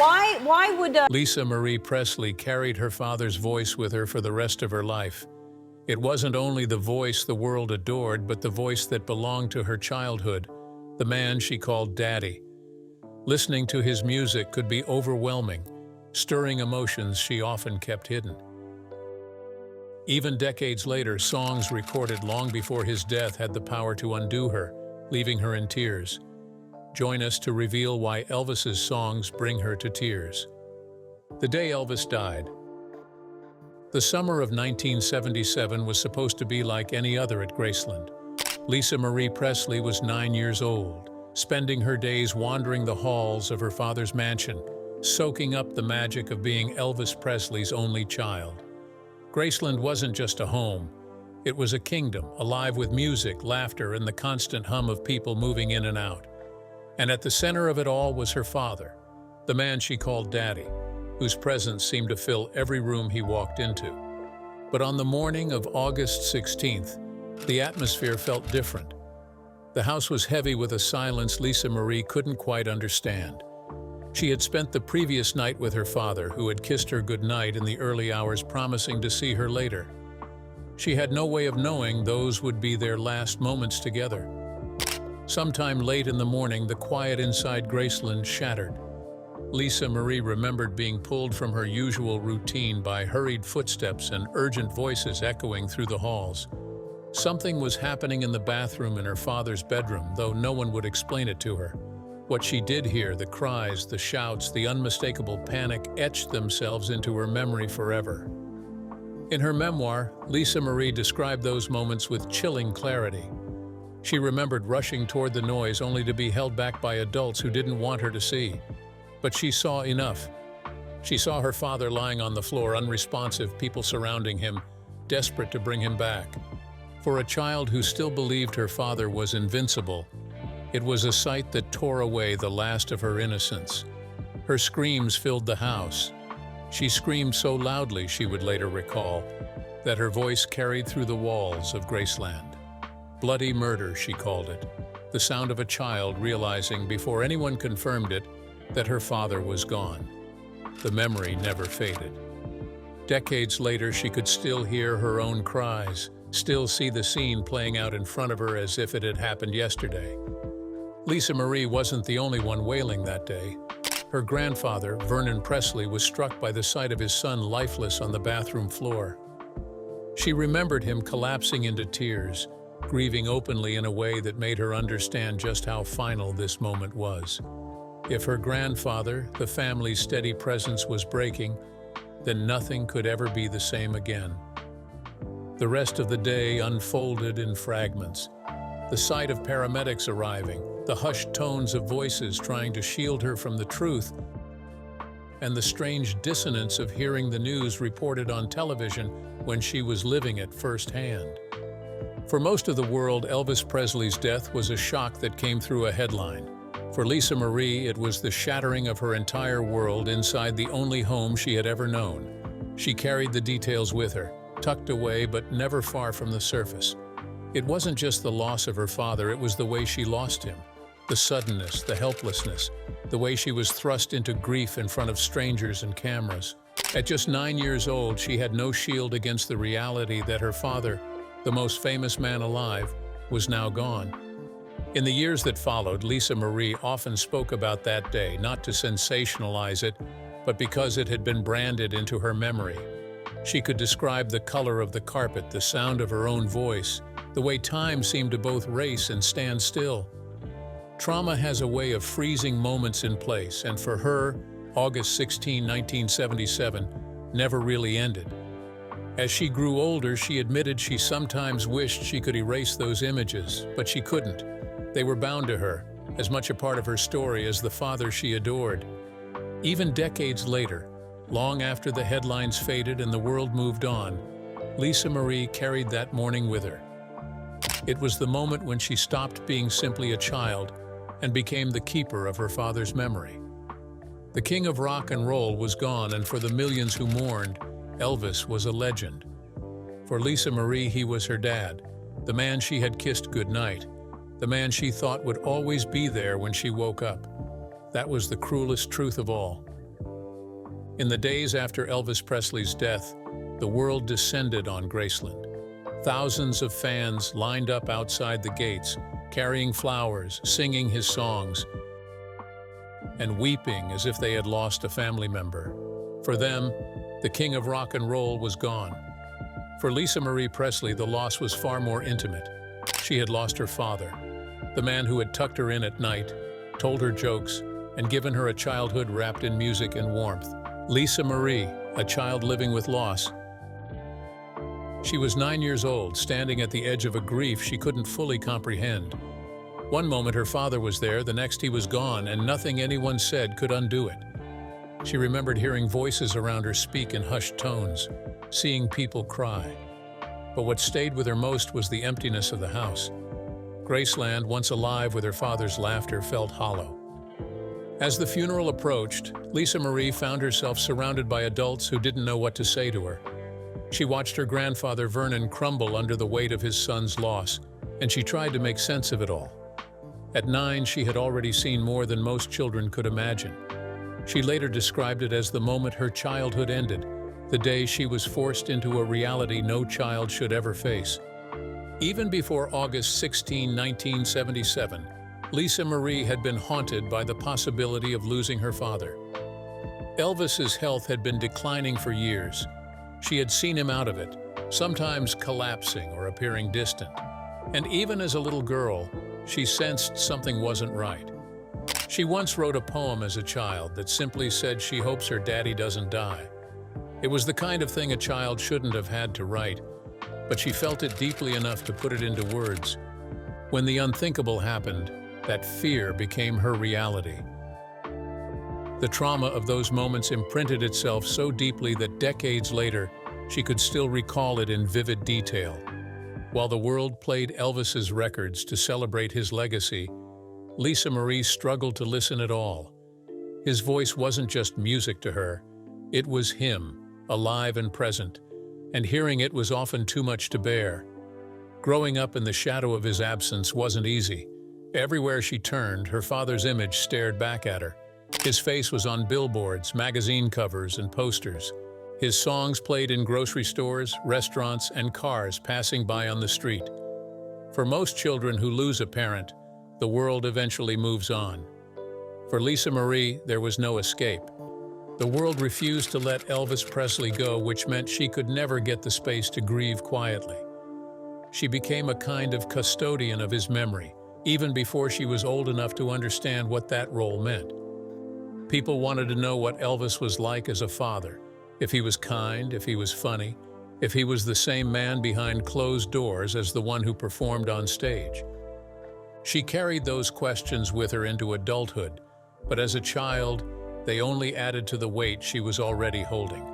why would Lisa Marie Presley carried her father's voice with her for the rest of her life. It wasn't only the voice the world adored, but the voice that belonged to her childhood, the man she called Daddy. Listening to his music could be overwhelming, stirring emotions she often kept hidden. Even decades later, songs recorded long before his death had the power to undo her, leaving her in tears. Join us to reveal why Elvis's songs bring her to tears. The day Elvis died. The summer of 1977 was supposed to be like any other at Graceland. Lisa Marie Presley was 9 years old, spending her days wandering the halls of her father's mansion, soaking up the magic of being Elvis Presley's only child. Graceland wasn't just a home. It was a kingdom, alive with music, laughter, and the constant hum of people moving in and out. And at the center of it all was her father, the man she called Daddy, whose presence seemed to fill every room he walked into. But on the morning of August 16th, the atmosphere felt different. The house was heavy with a silence Lisa Marie couldn't quite understand. She had spent the previous night with her father, who had kissed her goodnight in the early hours, promising to see her later. She had no way of knowing those would be their last moments together. Sometime late in the morning, the quiet inside Graceland shattered. Lisa Marie remembered being pulled from her usual routine by hurried footsteps and urgent voices echoing through the halls. Something was happening in the bathroom in her father's bedroom, though no one would explain it to her. What she did hear, the cries, the shouts, the unmistakable panic, etched themselves into her memory forever. In her memoir, Lisa Marie described those moments with chilling clarity. She remembered rushing toward the noise only to be held back by adults who didn't want her to see. But she saw enough. She saw her father lying on the floor, unresponsive, people surrounding him, desperate to bring him back. For a child who still believed her father was invincible, it was a sight that tore away the last of her innocence. Her screams filled the house. She screamed so loudly, she would later recall, that her voice carried through the walls of Graceland. Bloody murder, she called it, the sound of a child realizing before anyone confirmed it that her father was gone. The memory never faded. Decades later, she could still hear her own cries, still see the scene playing out in front of her as if it had happened yesterday. Lisa Marie wasn't the only one wailing that day. Her grandfather, Vernon Presley, was struck by the sight of his son lifeless on the bathroom floor. She remembered him collapsing into tears, grieving openly in a way that made her understand just how final this moment was. If her grandfather, the family's steady presence, was breaking, then nothing could ever be the same again. The rest of the day unfolded in fragments. The sight of paramedics arriving, the hushed tones of voices trying to shield her from the truth, and the strange dissonance of hearing the news reported on television when she was living it firsthand. For most of the world, Elvis Presley's death was a shock that came through a headline. For Lisa Marie, it was the shattering of her entire world inside the only home she had ever known. She carried the details with her, tucked away but never far from the surface. It wasn't just the loss of her father, it was the way she lost him. The suddenness, the helplessness, the way she was thrust into grief in front of strangers and cameras. At just 9 years old, she had no shield against the reality that her father, the most famous man alive, was now gone. In the years that followed, Lisa Marie often spoke about that day, not to sensationalize it, but because it had been branded into her memory. She could describe the color of the carpet, the sound of her own voice, the way time seemed to both race and stand still. Trauma has a way of freezing moments in place, and for her, August 16, 1977, never really ended. As she grew older, she admitted she sometimes wished she could erase those images, but she couldn't. They were bound to her, as much a part of her story as the father she adored. Even decades later, long after the headlines faded and the world moved on, Lisa Marie carried that morning with her. It was the moment when she stopped being simply a child and became the keeper of her father's memory. The king of rock and roll was gone, and for the millions who mourned, Elvis was a legend. For Lisa Marie, he was her dad, the man she had kissed goodnight, the man she thought would always be there when she woke up. That was the cruelest truth of all. In the days after Elvis Presley's death, the world descended on Graceland. Thousands of fans lined up outside the gates, carrying flowers, singing his songs, and weeping as if they had lost a family member. For them, the king of rock and roll was gone. For Lisa Marie Presley, the loss was far more intimate. She had lost her father, the man who had tucked her in at night, told her jokes, and given her a childhood wrapped in music and warmth. Lisa Marie, a child living with loss. She was 9 years old, standing at the edge of a grief she couldn't fully comprehend. One moment her father was there, the next he was gone, and nothing anyone said could undo it. She remembered hearing voices around her speak in hushed tones, seeing people cry. But what stayed with her most was the emptiness of the house. Graceland, once alive with her father's laughter, felt hollow. As the funeral approached, Lisa Marie found herself surrounded by adults who didn't know what to say to her. She watched her grandfather Vernon crumble under the weight of his son's loss, and she tried to make sense of it all. At 9, she had already seen more than most children could imagine. She later described it as the moment her childhood ended, the day she was forced into a reality no child should ever face. Even before August 16, 1977, Lisa Marie had been haunted by the possibility of losing her father. Elvis's health had been declining for years. She had seen him out of it, sometimes collapsing or appearing distant. And even as a little girl, she sensed something wasn't right. She once wrote a poem as a child that simply said she hopes her daddy doesn't die. It was the kind of thing a child shouldn't have had to write, but she felt it deeply enough to put it into words. When the unthinkable happened, that fear became her reality. The trauma of those moments imprinted itself so deeply that decades later, she could still recall it in vivid detail. While the world played Elvis's records to celebrate his legacy, Lisa Marie struggled to listen at all. His voice wasn't just music to her, it was him, alive and present, and hearing it was often too much to bear. Growing up in the shadow of his absence wasn't easy. Everywhere she turned, her father's image stared back at her. His face was on billboards, magazine covers, and posters. His songs played in grocery stores, restaurants, and cars passing by on the street. For most children who lose a parent, the world eventually moves on. For Lisa Marie, there was no escape. The world refused to let Elvis Presley go, which meant she could never get the space to grieve quietly. She became a kind of custodian of his memory, even before she was old enough to understand what that role meant. People wanted to know what Elvis was like as a father, if he was kind, if he was funny, if he was the same man behind closed doors as the one who performed on stage. She carried those questions with her into adulthood, but as a child, they only added to the weight she was already holding.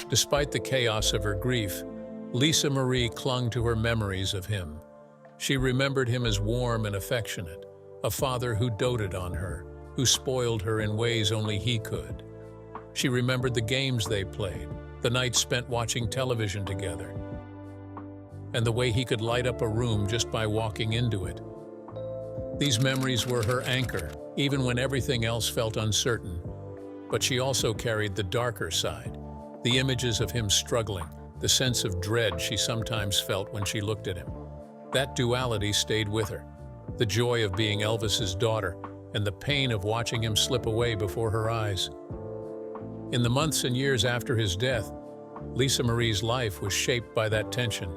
Despite the chaos of her grief, Lisa Marie clung to her memories of him. She remembered him as warm and affectionate, a father who doted on her, who spoiled her in ways only he could. She remembered the games they played, the nights spent watching television together, and the way he could light up a room just by walking into it. These memories were her anchor, even when everything else felt uncertain. But she also carried the darker side, the images of him struggling, the sense of dread she sometimes felt when she looked at him. That duality stayed with her, the joy of being Elvis's daughter, and the pain of watching him slip away before her eyes. In the months and years after his death, Lisa Marie's life was shaped by that tension.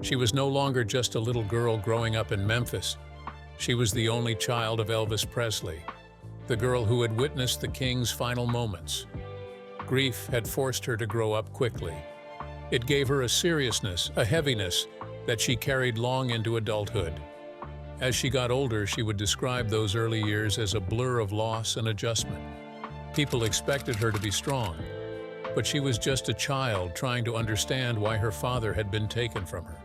She was no longer just a little girl growing up in Memphis. She was the only child of Elvis Presley, the girl who had witnessed the king's final moments. Grief had forced her to grow up quickly. It gave her a seriousness, a heaviness, that she carried long into adulthood. As she got older, she would describe those early years as a blur of loss and adjustment. People expected her to be strong, but she was just a child trying to understand why her father had been taken from her.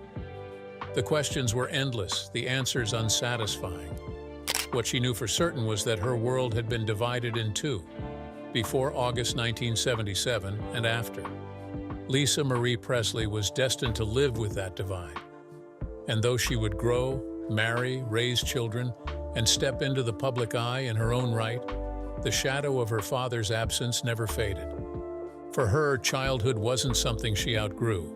The questions were endless, the answers unsatisfying. What she knew for certain was that her world had been divided in two, before August 1977 and after. Lisa Marie Presley was destined to live with that divide. And though she would grow, marry, raise children, and step into the public eye in her own right, the shadow of her father's absence never faded. For her, childhood wasn't something she outgrew.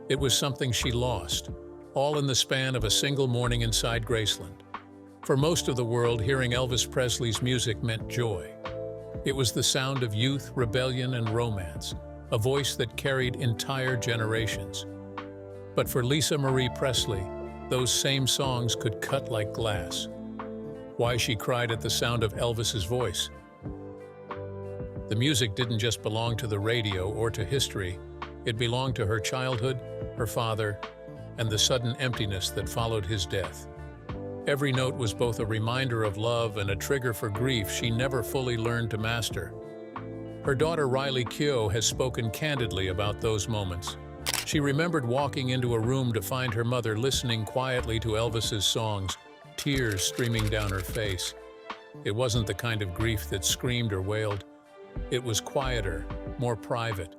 It was something she lost, all in the span of a single morning inside Graceland. For most of the world, hearing Elvis Presley's music meant joy. It was the sound of youth, rebellion, and romance, a voice that carried entire generations. But for Lisa Marie Presley, those same songs could cut like glass. Why she cried at the sound of Elvis's voice? The music didn't just belong to the radio or to history. It belonged to her childhood, her father, and the sudden emptiness that followed his death. Every note was both a reminder of love and a trigger for grief she never fully learned to master. Her daughter Riley Keough has spoken candidly about those moments. She remembered walking into a room to find her mother listening quietly to Elvis's songs, tears streaming down her face. It wasn't the kind of grief that screamed or wailed. It was quieter, more private,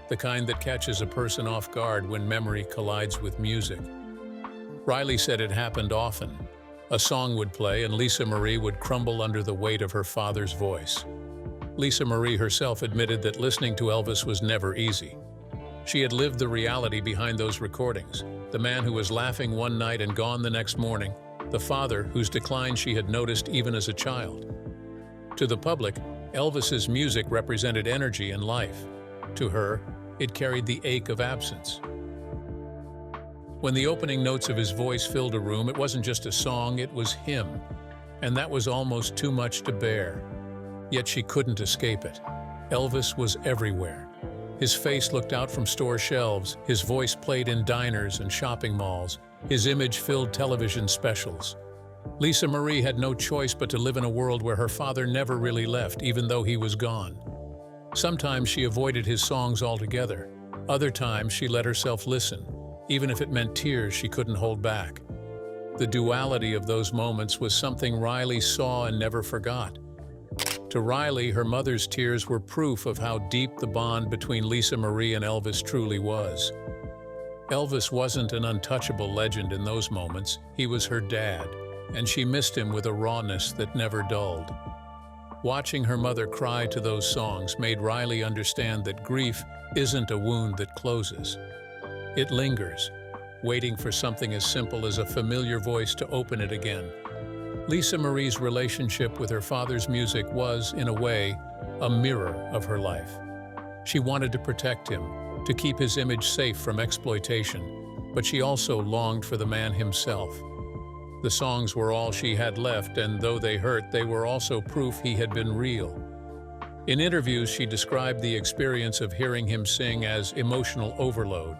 the kind that catches a person off guard when memory collides with music. Riley said it happened often. A song would play and Lisa Marie would crumble under the weight of her father's voice. Lisa Marie herself admitted that listening to Elvis was never easy. She had lived the reality behind those recordings, the man who was laughing one night and gone the next morning, the father whose decline she had noticed even as a child. To the public, Elvis's music represented energy and life. To her, it carried the ache of absence. When the opening notes of his voice filled a room, it wasn't just a song, it was him. And that was almost too much to bear. Yet she couldn't escape it. Elvis was everywhere. His face looked out from store shelves, his voice played in diners and shopping malls, his image filled television specials. Lisa Marie had no choice but to live in a world where her father never really left, even though he was gone. Sometimes she avoided his songs altogether. Other times she let herself listen, even if it meant tears she couldn't hold back. The duality of those moments was something Riley saw and never forgot. To Riley, her mother's tears were proof of how deep the bond between Lisa Marie and Elvis truly was. Elvis wasn't an untouchable legend in those moments, he was her dad, and she missed him with a rawness that never dulled. Watching her mother cry to those songs made Riley understand that grief isn't a wound that closes. It lingers, waiting for something as simple as a familiar voice to open it again. Lisa Marie's relationship with her father's music was, in a way, a mirror of her life. She wanted to protect him, to keep his image safe from exploitation, but she also longed for the man himself. The songs were all she had left, and though they hurt, they were also proof he had been real. In interviews, she described the experience of hearing him sing as emotional overload.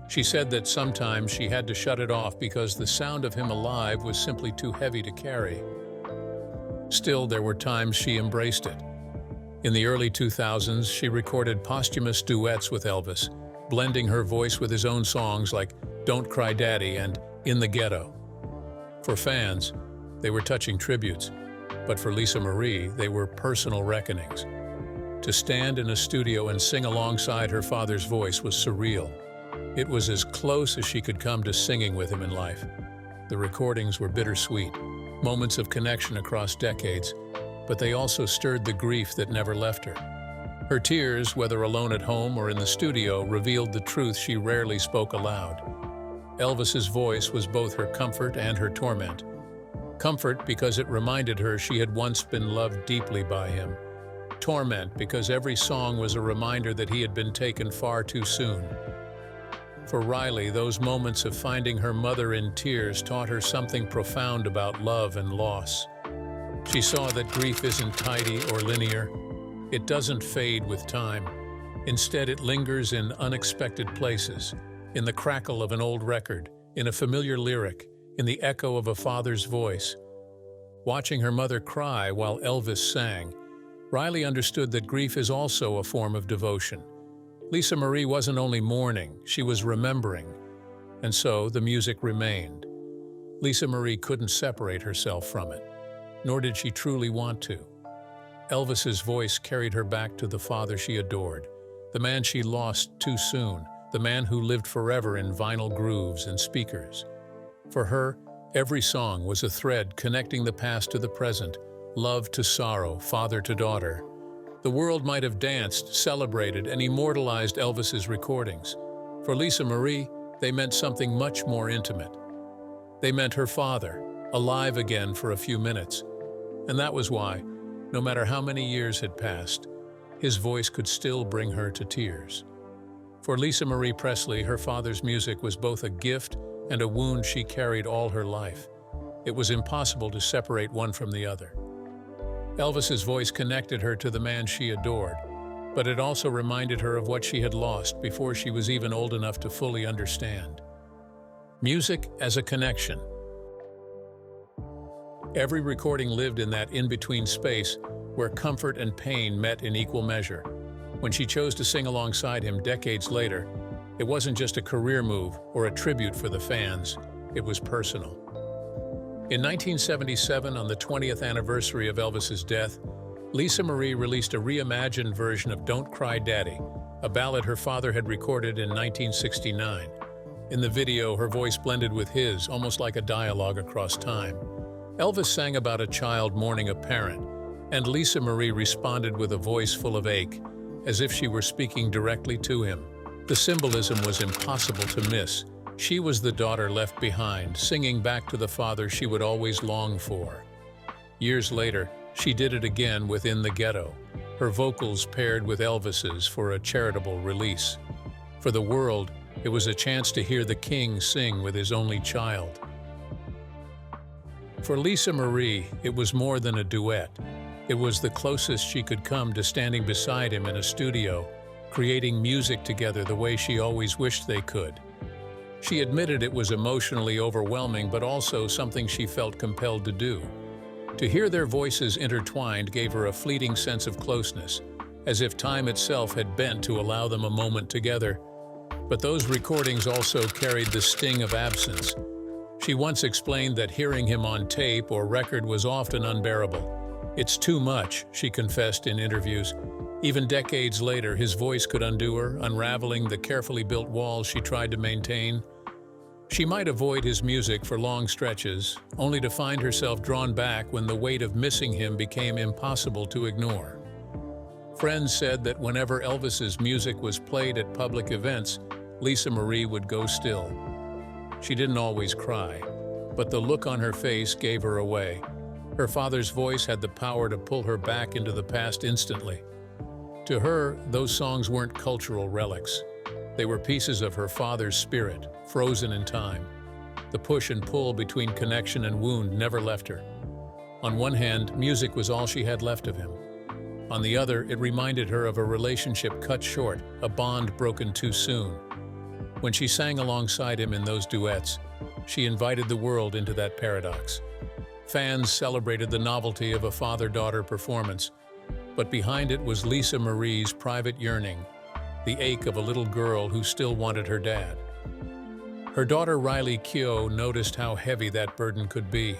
She said that sometimes she had to shut it off because the sound of him alive was simply too heavy to carry. Still, there were times she embraced it. In the early 2000s, she recorded posthumous duets with Elvis, blending her voice with his own songs like Don't Cry Daddy and In the Ghetto. For fans, they were touching tributes, but for Lisa Marie, they were personal reckonings. To stand in a studio and sing alongside her father's voice was surreal. It was as close as she could come to singing with him in life. The recordings were bittersweet, moments of connection across decades, but they also stirred the grief that never left her. Her tears, whether alone at home or in the studio, revealed the truth she rarely spoke aloud. Elvis's voice was both her comfort and her torment. Comfort because it reminded her she had once been loved deeply by him. Torment because every song was a reminder that he had been taken far too soon. For Riley, those moments of finding her mother in tears taught her something profound about love and loss. She saw that grief isn't tidy or linear. It doesn't fade with time. Instead, it lingers in unexpected places, in the crackle of an old record, in a familiar lyric, in the echo of a father's voice. Watching her mother cry while Elvis sang, Riley understood that grief is also a form of devotion. Lisa Marie wasn't only mourning, she was remembering. And so the music remained. Lisa Marie couldn't separate herself from it, nor did she truly want to. Elvis's voice carried her back to the father she adored, the man she lost too soon, the man who lived forever in vinyl grooves and speakers. For her, every song was a thread connecting the past to the present, love to sorrow, father to daughter. The world might have danced, celebrated, and immortalized Elvis's recordings. For Lisa Marie, they meant something much more intimate. They meant her father, alive again for a few minutes. And that was why, no matter how many years had passed, his voice could still bring her to tears. For Lisa Marie Presley, her father's music was both a gift and a wound she carried all her life. It was impossible to separate one from the other. Elvis's voice connected her to the man she adored, but it also reminded her of what she had lost before she was even old enough to fully understand. Music as a connection. Every recording lived in that in-between space where comfort and pain met in equal measure. When she chose to sing alongside him decades later, it wasn't just a career move or a tribute for the fans, it was personal. In 1977, on the 20th anniversary of Elvis's death, Lisa Marie released a reimagined version of Don't Cry Daddy, a ballad her father had recorded in 1969. In the video, her voice blended with his, almost like a dialogue across time. Elvis sang about a child mourning a parent, and Lisa Marie responded with a voice full of ache, as if she were speaking directly to him. The symbolism was impossible to miss. She was the daughter left behind, singing back to the father she would always long for. Years later, she did it again within the Ghetto, her vocals paired with Elvis's for a charitable release. For the world, it was a chance to hear the king sing with his only child. For Lisa Marie, it was more than a duet. It was the closest she could come to standing beside him in a studio, creating music together the way she always wished they could. She admitted it was emotionally overwhelming, but also something she felt compelled to do. To hear their voices intertwined gave her a fleeting sense of closeness, as if time itself had bent to allow them a moment together. But those recordings also carried the sting of absence. She once explained that hearing him on tape or record was often unbearable. "It's too much," she confessed in interviews. Even decades later, his voice could undo her, unraveling the carefully built walls she tried to maintain. She might avoid his music for long stretches, only to find herself drawn back when the weight of missing him became impossible to ignore. Friends said that whenever Elvis's music was played at public events, Lisa Marie would go still. She didn't always cry, but the look on her face gave her away. Her father's voice had the power to pull her back into the past instantly. To her, those songs weren't cultural relics. They were pieces of her father's spirit, frozen in time. The push and pull between connection and wound never left her. On one hand, music was all she had left of him. On the other, it reminded her of a relationship cut short, a bond broken too soon. When she sang alongside him in those duets, she invited the world into that paradox. Fans celebrated the novelty of a father-daughter performance, but behind it was Lisa Marie's private yearning, the ache of a little girl who still wanted her dad. Her daughter Riley Keough noticed how heavy that burden could be.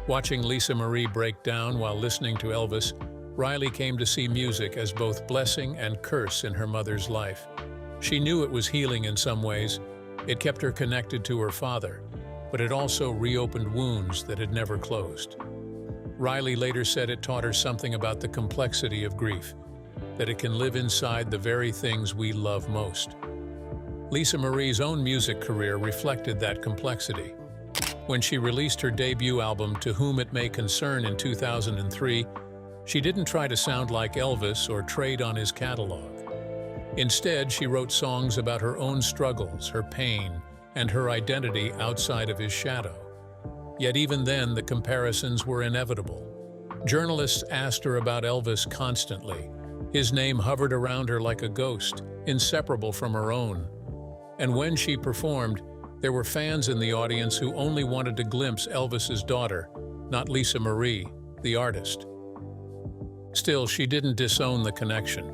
Watching Lisa Marie break down while listening to Elvis, Riley came to see music as both blessing and curse in her mother's life. She knew it was healing in some ways. It kept her connected to her father, but it also reopened wounds that had never closed. Riley later said it taught her something about the complexity of grief, that it can live inside the very things we love most. Lisa Marie's own music career reflected that complexity. When she released her debut album, To Whom It May Concern, in 2003, she didn't try to sound like Elvis or trade on his catalog. Instead, she wrote songs about her own struggles, her pain, and her identity outside of his shadow. Yet even then, the comparisons were inevitable. Journalists asked her about Elvis constantly. His name hovered around her like a ghost, inseparable from her own. And when she performed, there were fans in the audience who only wanted to glimpse Elvis's daughter, not Lisa Marie, the artist. Still, she didn't disown the connection.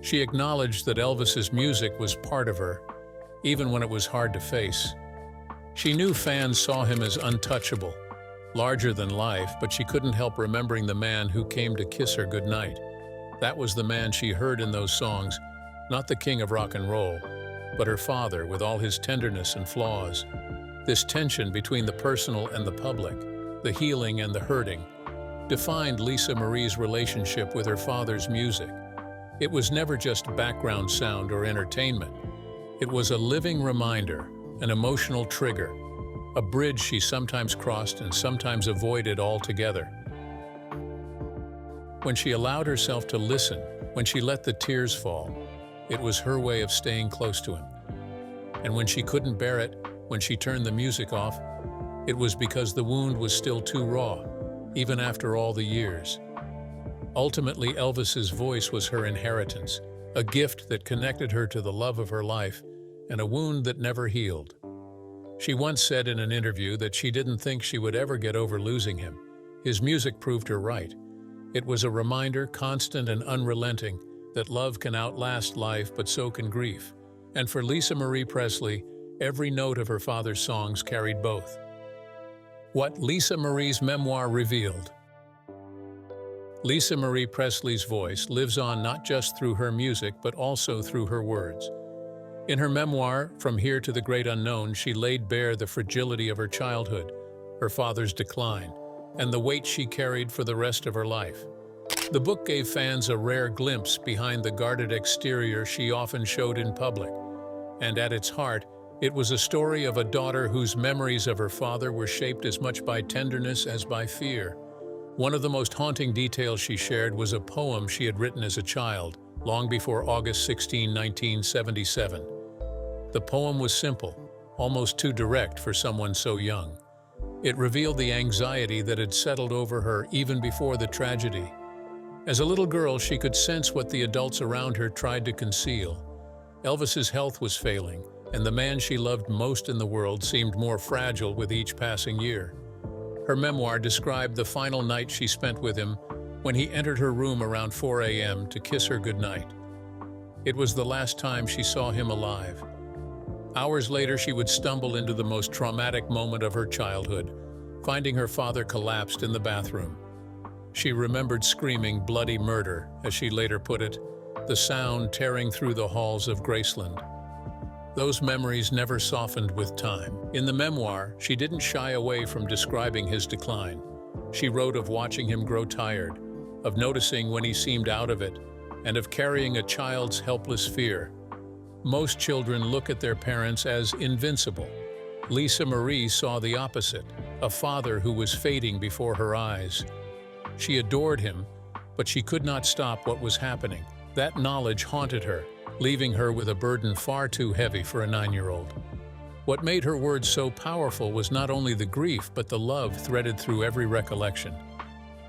She acknowledged that Elvis's music was part of her, even when it was hard to face. She knew fans saw him as untouchable, larger than life, but she couldn't help remembering the man who came to kiss her goodnight. That was the man she heard in those songs, not the king of rock and roll, but her father with all his tenderness and flaws. This tension between the personal and the public, the healing and the hurting, defined Lisa Marie's relationship with her father's music. It was never just background sound or entertainment. It was a living reminder, an emotional trigger, a bridge she sometimes crossed and sometimes avoided altogether. When she allowed herself to listen, when she let the tears fall, it was her way of staying close to him. And when she couldn't bear it, when she turned the music off, it was because the wound was still too raw, even after all the years. Ultimately, Elvis's voice was her inheritance, a gift that connected her to the love of her life and a wound that never healed. She once said in an interview that she didn't think she would ever get over losing him. His music proved her right. It was a reminder, constant and unrelenting, that love can outlast life, but so can grief. And for Lisa Marie Presley, every note of her father's songs carried both. What Lisa Marie's memoir revealed. Lisa Marie Presley's voice lives on not just through her music, but also through her words. In her memoir, From Here to the Great Unknown, she laid bare the fragility of her childhood, her father's decline, and the weight she carried for the rest of her life. The book gave fans a rare glimpse behind the guarded exterior she often showed in public. And at its heart, it was a story of a daughter whose memories of her father were shaped as much by tenderness as by fear. One of the most haunting details she shared was a poem she had written as a child, long before August 16, 1977. The poem was simple, almost too direct for someone so young. It revealed the anxiety that had settled over her even before the tragedy. As a little girl, she could sense what the adults around her tried to conceal. Elvis's health was failing, and the man she loved most in the world seemed more fragile with each passing year. Her memoir described the final night she spent with him when he entered her room around 4 a.m. to kiss her goodnight. It was the last time she saw him alive. Hours later, she would stumble into the most traumatic moment of her childhood, finding her father collapsed in the bathroom. She remembered screaming bloody murder, as she later put it, the sound tearing through the halls of Graceland. Those memories never softened with time. In the memoir, she didn't shy away from describing his decline. She wrote of watching him grow tired, of noticing when he seemed out of it, and of carrying a child's helpless fear. Most children look at their parents as invincible. Lisa Marie saw the opposite, a father who was fading before her eyes. She adored him, but she could not stop what was happening. That knowledge haunted her, leaving her with a burden far too heavy for a 9-year-old. What made her words so powerful was not only the grief, but the love threaded through every recollection.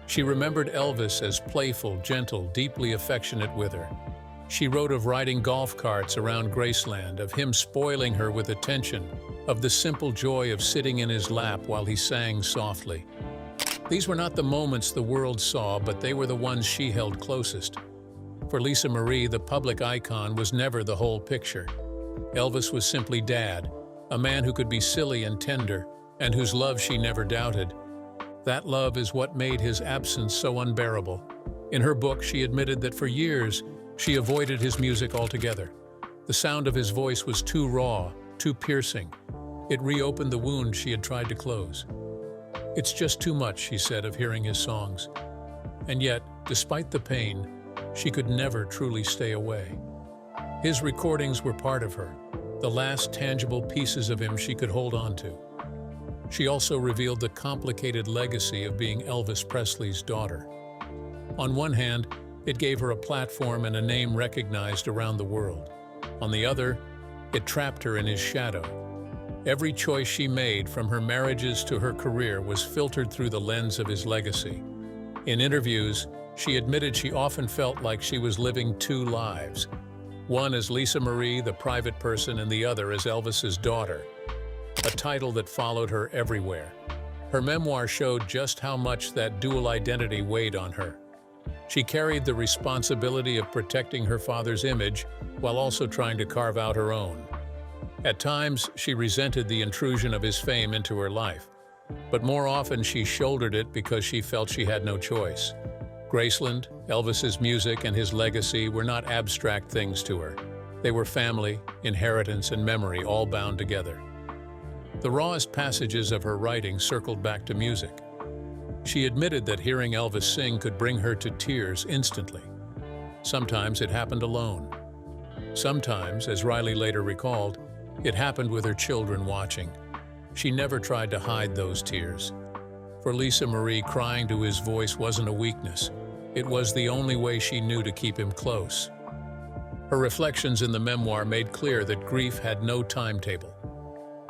She remembered Elvis as playful, gentle, deeply affectionate with her. She wrote of riding golf carts around Graceland, of him spoiling her with attention, of the simple joy of sitting in his lap while he sang softly. These were not the moments the world saw, but they were the ones she held closest. For Lisa Marie, the public icon was never the whole picture. Elvis was simply Dad, a man who could be silly and tender, and whose love she never doubted. That love is what made his absence so unbearable. In her book, she admitted that for years, she avoided his music altogether. The sound of his voice was too raw, too piercing. It reopened the wound she had tried to close. It's just too much, she said, of hearing his songs. And yet, despite the pain, she could never truly stay away. His recordings were part of her, the last tangible pieces of him she could hold on to. She also revealed the complicated legacy of being Elvis Presley's daughter. On one hand, it gave her a platform and a name recognized around the world. On the other, it trapped her in his shadow. Every choice she made, from her marriages to her career, was filtered through the lens of his legacy. In interviews, she admitted she often felt like she was living two lives, one as Lisa Marie, the private person, and the other as Elvis's daughter, a title that followed her everywhere. Her memoir showed just how much that dual identity weighed on her. She carried the responsibility of protecting her father's image while also trying to carve out her own. At times, she resented the intrusion of his fame into her life, but more often she shouldered it because she felt she had no choice. Graceland, Elvis's music, and his legacy were not abstract things to her. They were family, inheritance, and memory all bound together. The rawest passages of her writing circled back to music. She admitted that hearing Elvis sing could bring her to tears instantly. Sometimes it happened alone. Sometimes, as Riley later recalled, it happened with her children watching. She never tried to hide those tears. For Lisa Marie, crying to his voice wasn't a weakness. It was the only way she knew to keep him close. Her reflections in the memoir made clear that grief had no timetable.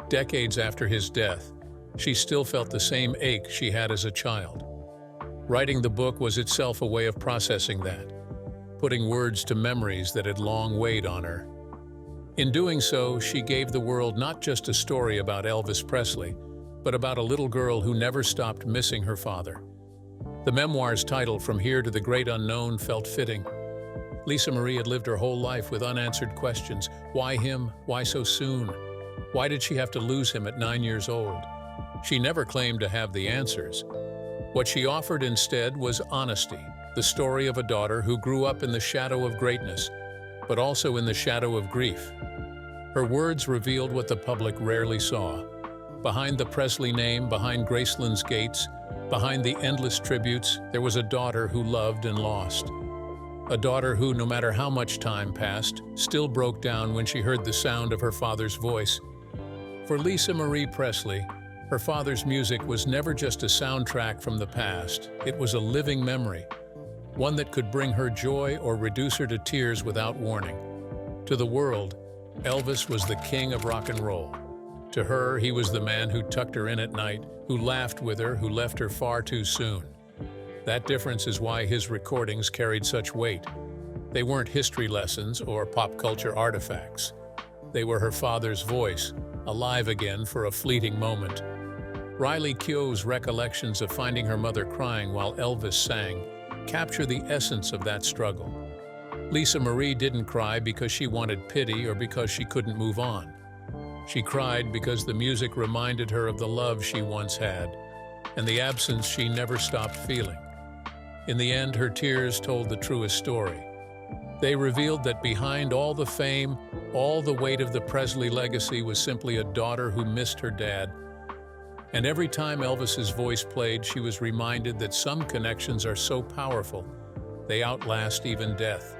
Decades after his death, she still felt the same ache she had as a child. Writing the book was itself a way of processing that, putting words to memories that had long weighed on her. In doing so, she gave the world not just a story about Elvis Presley, but about a little girl who never stopped missing her father. The memoir's title, From Here to the Great Unknown, felt fitting. Lisa Marie had lived her whole life with unanswered questions. Why him? Why so soon? Why did she have to lose him at 9 years old? She never claimed to have the answers. What she offered instead was honesty, the story of a daughter who grew up in the shadow of greatness, but also in the shadow of grief. Her words revealed what the public rarely saw. Behind the Presley name, behind Graceland's gates, behind the endless tributes, there was a daughter who loved and lost. A daughter who, no matter how much time passed, still broke down when she heard the sound of her father's voice. For Lisa Marie Presley, her father's music was never just a soundtrack from the past. It was a living memory, one that could bring her joy or reduce her to tears without warning. To the world, Elvis was the king of rock and roll. To her, he was the man who tucked her in at night, who laughed with her, who left her far too soon. That difference is why his recordings carried such weight. They weren't history lessons or pop culture artifacts. They were her father's voice, alive again for a fleeting moment. Riley Keough's recollections of finding her mother crying while Elvis sang capture the essence of that struggle. Lisa Marie didn't cry because she wanted pity or because she couldn't move on. She cried because the music reminded her of the love she once had and the absence she never stopped feeling. In the end, her tears told the truest story. They revealed that behind all the fame, all the weight of the Presley legacy was simply a daughter who missed her dad. And every time Elvis's voice played, she was reminded that some connections are so powerful, they outlast even death.